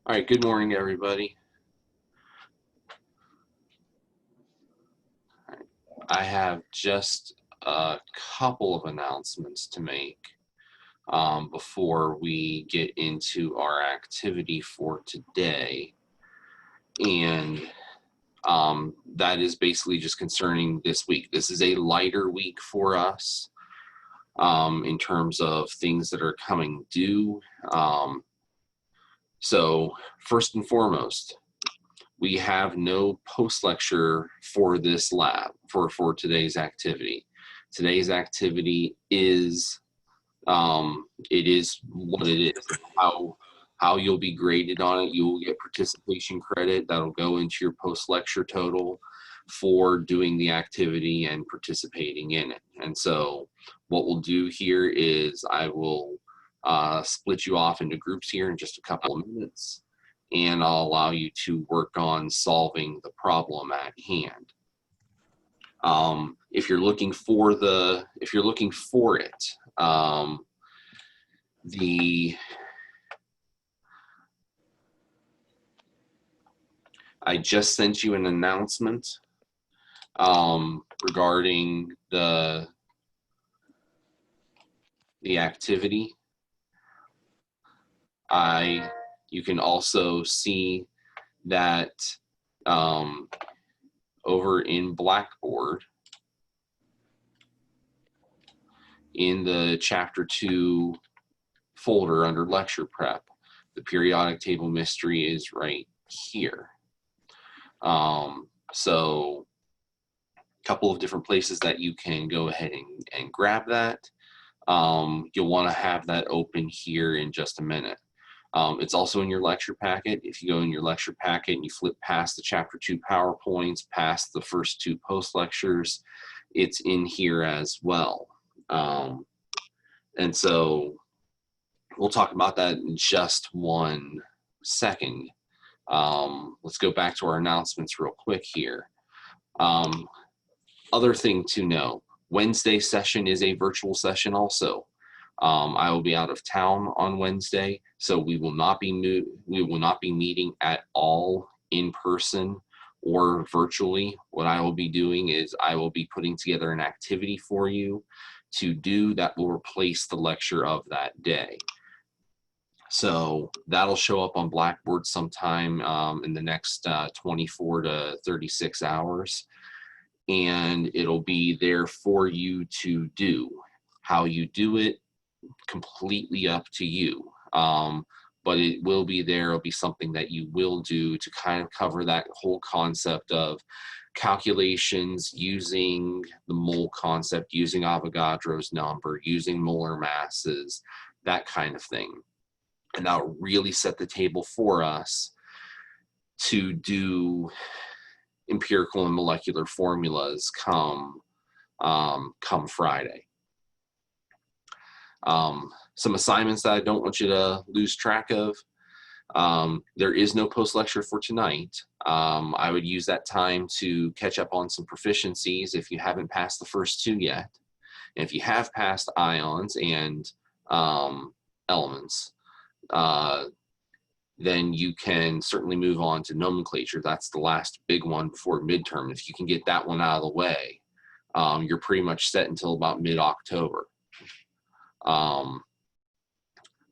All right, good morning, everybody. I have just a couple of announcements to make before we get into our activity for today. And that is basically just concerning this week. This is a lighter week for us in terms of things that are coming due. So, first and foremost, we have no post lecture for this lab for today's activity. Today's activity is it is what it is. How you'll be graded on it. You will get participation credit that'll go into your post lecture total for doing the activity and participating in it. And so what we'll do here is I will split you off into groups here in just a couple of minutes, and I'll allow you to work on solving the problem at hand. If you're looking for it, I just sent you an announcement regarding the activity. You can also see that over in Blackboard in the Chapter 2 folder under Lecture Prep, the periodic table mystery is right here. So a couple of different places that you can go ahead and grab that. You'll want to have that open here in just a minute. It's also in your lecture packet. If you go in your lecture packet and you flip past the Chapter 2 PowerPoints, past the first two post lectures, it's in here as well. And so we'll talk about that in just one second. Let's go back to our announcements real quick here. Other thing to know, Wednesday session is a virtual session also. I will be out of town on Wednesday, so we will not be meeting at all in person or virtually. What I will be doing is I will be putting together an activity for you to do that will replace the lecture of that day. So that'll show up on Blackboard sometime in the next 24 to 36 hours, and it'll be there for you to do. How you do it, completely up to you. But it will be there. It'll be something that you will do to kind of cover that whole concept of calculations using the mole concept, using Avogadro's number, using molar masses, that kind of thing. And that'll really set the table for us to do empirical and molecular formulas come Friday. Some assignments that I don't want you to lose track of. There is no post-lecture for tonight. I would use that time to catch up on some proficiencies if you haven't passed the first two yet. And if you have passed ions and elements, then you can certainly move on to nomenclature. That's the last big one before midterm. If you can get that one out of the way, you're pretty much set until about mid-October.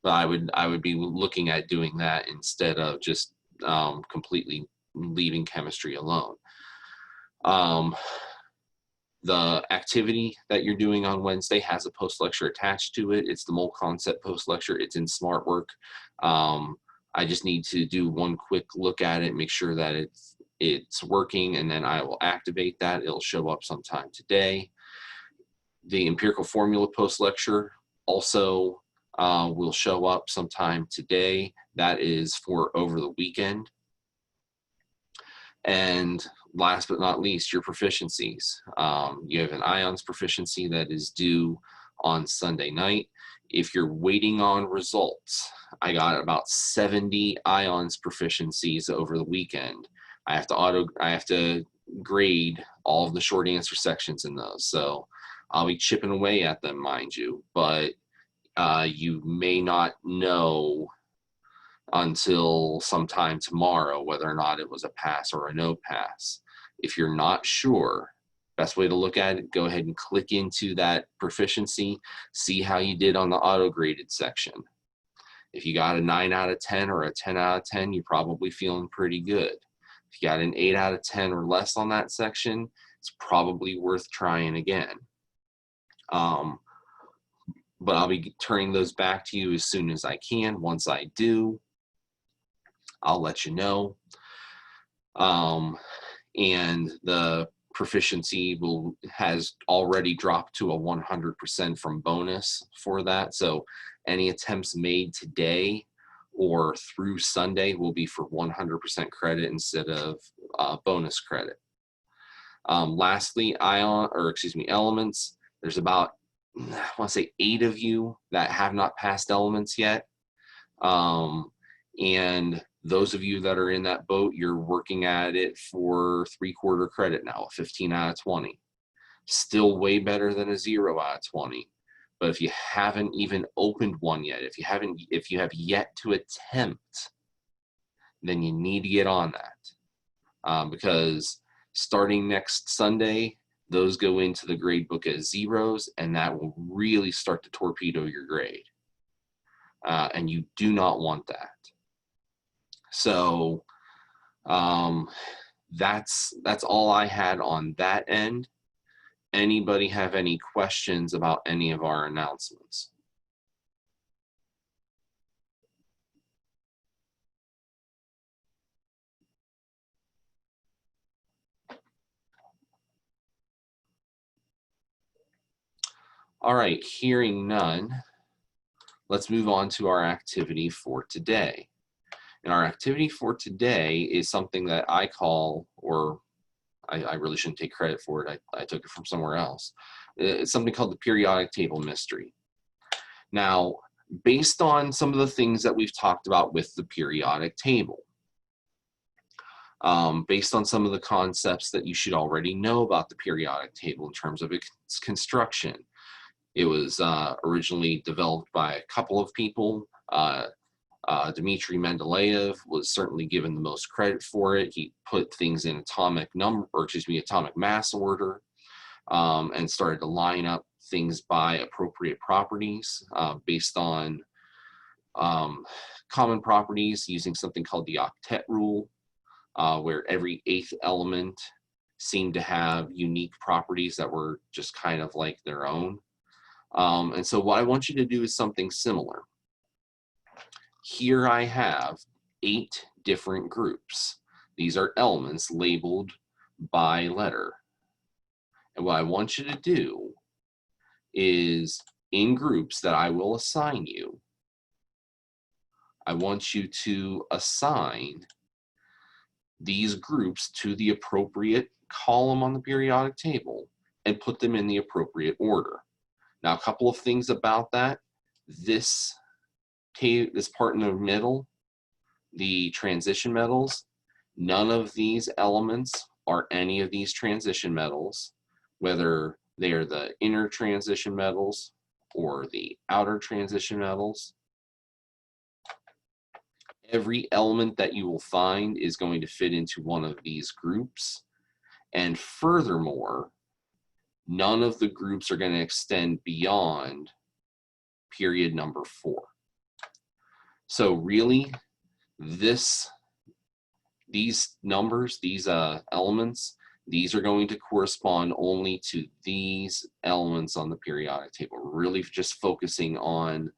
But I would be looking at doing that instead of just completely leaving chemistry alone. The activity that you're doing on Wednesday has a post-lecture attached to it. It's the mole concept post-lecture. It's in SmartWork. I just need to do one quick look at it, make sure that it's working, and then I will activate that. It'll show up sometime today. The empirical formula post-lecture also will show up sometime today. That is for over the weekend. And last but not least, your proficiencies. You have an ions proficiency that is due on Sunday night. If you're waiting on results, I got about 70 ions proficiencies over the weekend. I have to grade all of the short answer sections in those. So I'll be chipping away at them, mind you, but you may not know until sometime tomorrow, whether or not it was a pass or a no pass. If you're not sure, best way to look at it, go ahead and click into that proficiency, see how you did on the auto graded section. If you got a 9 out of 10 or a 10 out of 10, you're probably feeling pretty good. If you got an 8 out of 10 or less on that section, it's probably worth trying again. But I'll be turning those back to you as soon as I can. Once I do, I'll let you know. And the proficiency has already dropped to a 100% from bonus for that. So any attempts made today or through Sunday will be for 100% credit instead of bonus credit. Lastly, elements. There's about, I want to say 8 of you that have not passed elements yet. And those of you that are in that boat, you're working at it for 3/4 credit now, a 15 out of 20. Still way better than a 0 out of 20. But if you haven't even opened one yet, if you have yet to attempt, then you need to get on that. Because starting next Sunday, those go into the grade book as 0s, and that will really start to torpedo your grade. And you do not want that. So that's all I had on that end. Anybody have any questions about any of our announcements? All right, hearing none, let's move on to our activity for today. And our activity for today is something that I call, or I really shouldn't take credit for it, I took it from somewhere else. It's something called the periodic table mystery. Now, based on some of the things that we've talked about with the periodic table, based on some of the concepts that you should already know about the periodic table in terms of its construction, it was originally developed by a couple of people. Dmitry Mendeleev was certainly given the most credit for it. He put things in atomic mass order, and started to line up things by appropriate properties based on common properties using something called the octet rule, where every 8th element seemed to have unique properties that were just kind of like their own. And so what I want you to do is something similar. Here I have 8 different groups. These are elements labeled by letter. And what I want you to do is, in groups that I will assign you, I want you to assign these groups to the appropriate column on the periodic table and put them in the appropriate order. Now, a couple of things about that. This part in the middle, the transition metals, none of these elements are any of these transition metals, whether they are the inner transition metals or the outer transition metals. Every element that you will find is going to fit into one of these groups. And furthermore, none of the groups are going to extend beyond period number 4. So really, these numbers, these elements, these are going to correspond only to these elements on the periodic table. We're really just focusing on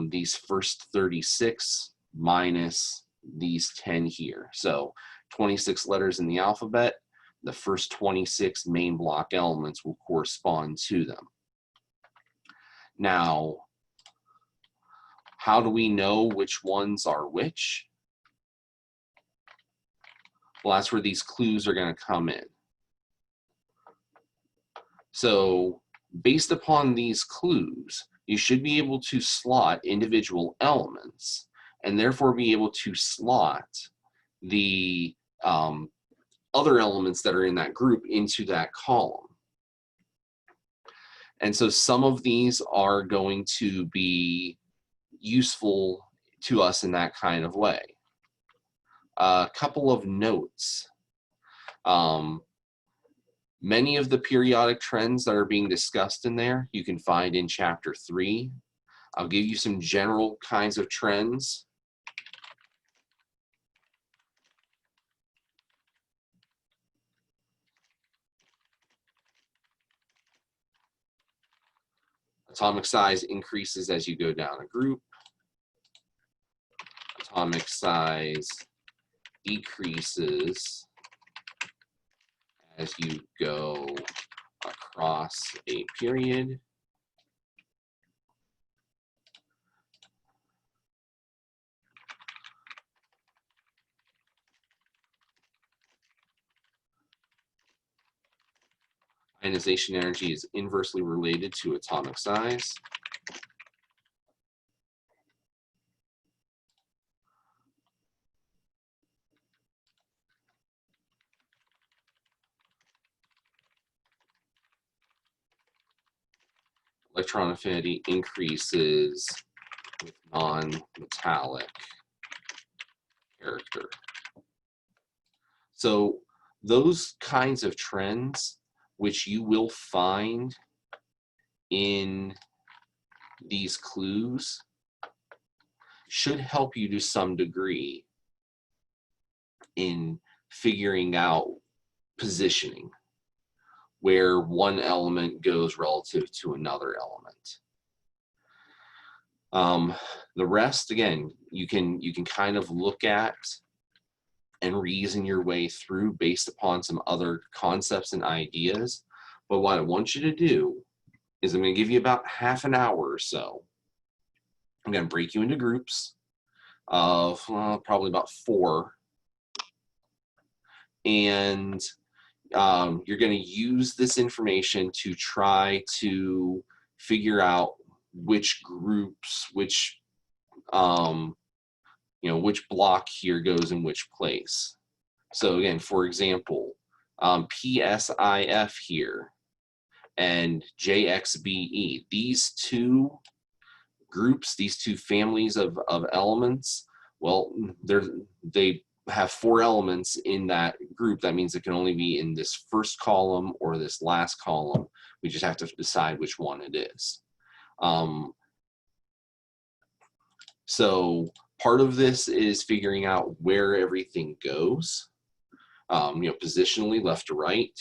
these first 36 minus these 10 here. So 26 letters in the alphabet, the first 26 main block elements will correspond to them. Now, how do we know which ones are which? Well, that's where these clues are going to come in. So based upon these clues, you should be able to slot individual elements and therefore be able to slot the other elements that are in that group into that column. And so some of these are going to be useful to us in that kind of way. A couple of notes. Many of the periodic trends that are being discussed in there, you can find in Chapter 3. I'll give you some general kinds of trends. Atomic size increases as you go down a group. Atomic size decreases as you go across a period. Ionization energy is inversely related to atomic size. Electron affinity increases with non-metallic character. So those kinds of trends, which you will find in these clues, should help you to some degree in figuring out positioning, where one element goes relative to another element. The rest, again, you can kind of look at and reason your way through based upon some other concepts and ideas. But what I want you to do is I'm going to give you about half an hour or so. I'm going to break you into groups of probably about 4. And you're going to use this information to try to figure out which groups, which which block here goes in which place. So again, for example, PSIF here and JXBE, these two groups, these two families of elements, well, they have 4 elements in that group. That means it can only be in this first column or this last column. We just have to decide which one it is. So part of this is figuring out where everything goes, positionally left to right.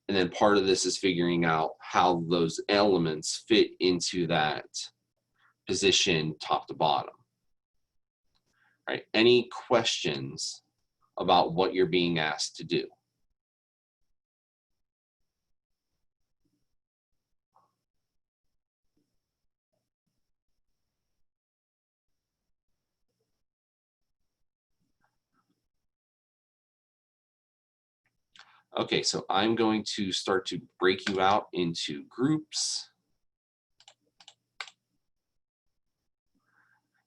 And then part of this is figuring out how those elements fit into that position top to bottom. Right? Any questions about what you're being asked to do? Okay, so I'm going to start to break you out into groups.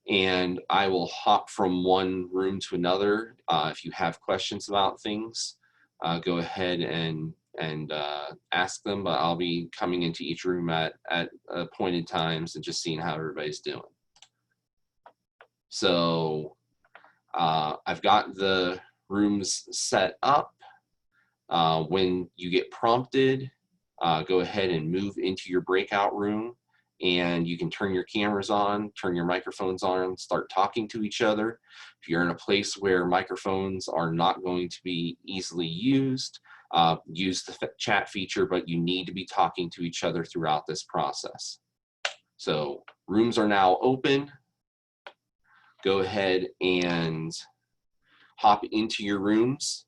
And I will hop from one room to another. If you have questions about things, go ahead and ask them, but I'll be coming into each room at appointed times and just seeing how everybody's doing. So I've got the rooms set up. When you get prompted, go ahead and move into your breakout room, and you can turn your cameras on, turn your microphones on, start talking to each other. If you're in a place where microphones are not going to be easily used, use the chat feature, but you need to be talking to each other throughout this process. So rooms are now open. Go ahead and hop into your rooms.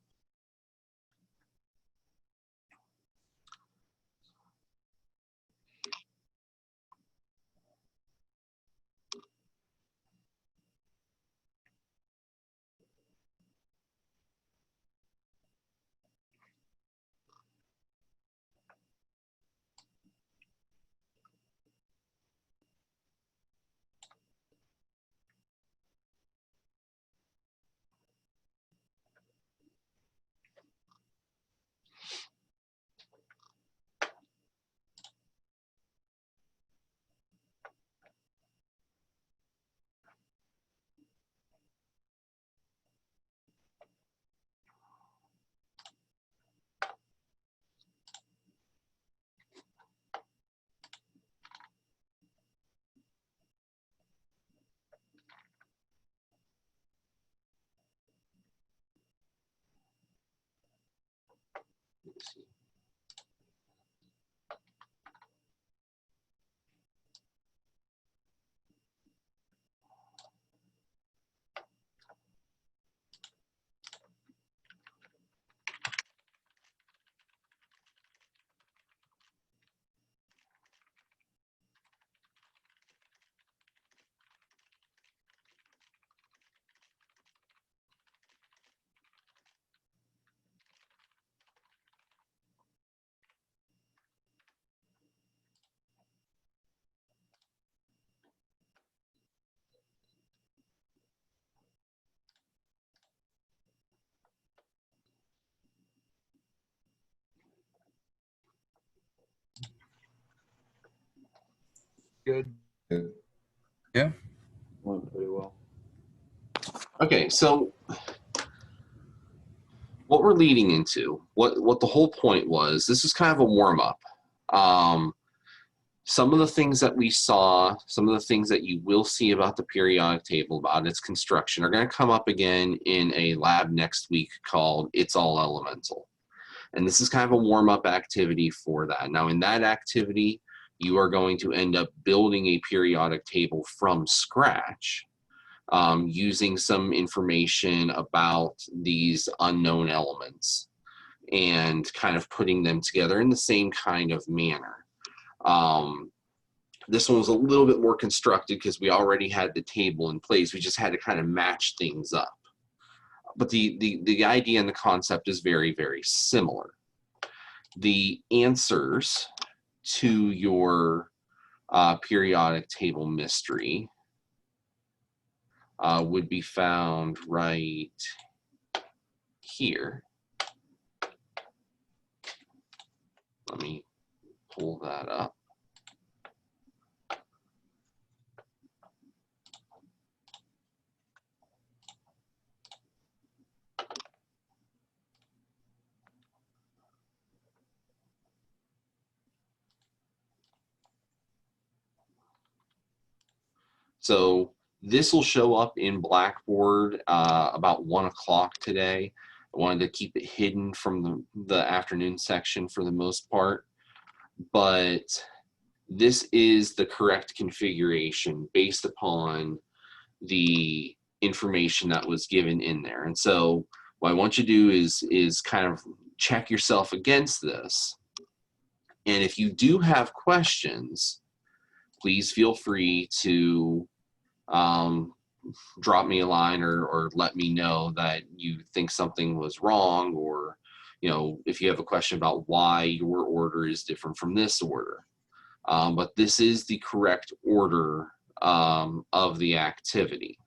Good. Yeah. Went pretty well. Okay, so what we're leading into, what the whole point was, this is kind of a warm-up. Some of the things that we saw, some of the things that you will see about the periodic table, about its construction, are going to come up again in a lab next week called It's All Elemental. And this is kind of a warm-up activity for that. Now, in that activity, you are going to end up building a periodic table from scratch, using some information about these unknown elements and kind of putting them together in the same kind of manner. This one was a little bit more constructed because we already had the table in place. We just had to kind of match things up. But the idea and the concept is very, very similar. The answers to your periodic table mystery would be found right here. Let me pull that up. So this will show up in Blackboard about 1 o'clock today. I wanted to keep it hidden from the afternoon section for the most part, but this is the correct configuration based upon the information that was given in there. And so what I want you to do is kind of check yourself against this. And if you do have questions, please feel free to drop me a line or let me know that you think something was wrong, or if you have a question about why your order is different from this order. But this is the correct order of the activity.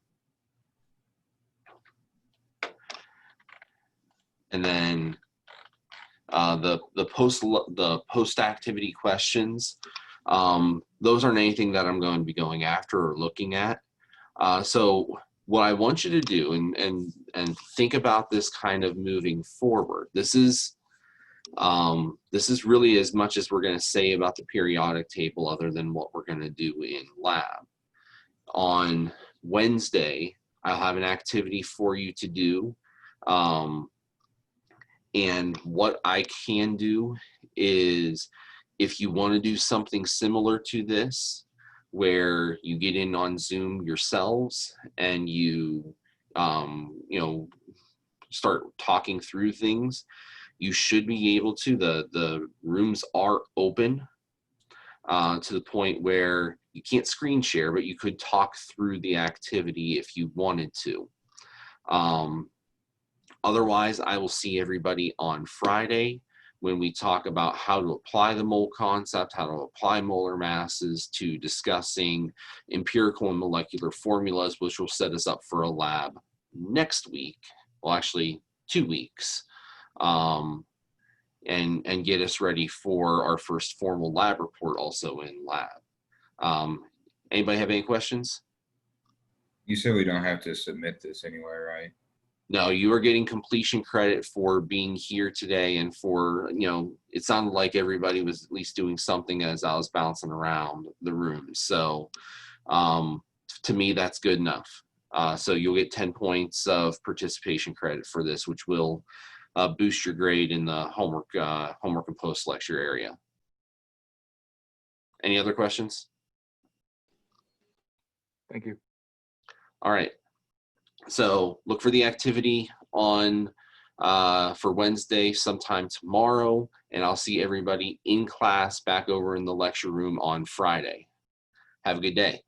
And then the post activity questions, those aren't anything that I'm going to be going after or looking at. So what I want you to do, and think about this kind of moving forward. This is really as much as we're going to say about the periodic table, other than what we're going to do in lab. On Wednesday, I'll have an activity for you to do. And what I can do is, if you want to do something similar to this, where you get in on Zoom yourselves and you start talking through things, you should be able to. The rooms are open to the point where you can't screen share, but you could talk through the activity if you wanted to. Otherwise, I will see everybody on Friday when we talk about how to apply the mole concept, how to apply molar masses, to discussing empirical and molecular formulas, which will set us up for a lab next week. Well, actually 2 weeks, and get us ready for our first formal lab report also in lab. Anybody have any questions? You said we don't have to submit this anywhere, right? No, you are getting completion credit for being here today, and for, it sounded like everybody was at least doing something as I was bouncing around the room. So to me, that's good enough. So you'll get 10 points of participation credit for this, which will boost your grade in the homework and post-lecture area. Any other questions? Thank you. All right. So look for the activity on for Wednesday sometime tomorrow, and I'll see everybody in class back over in the lecture room on Friday. Have a good day.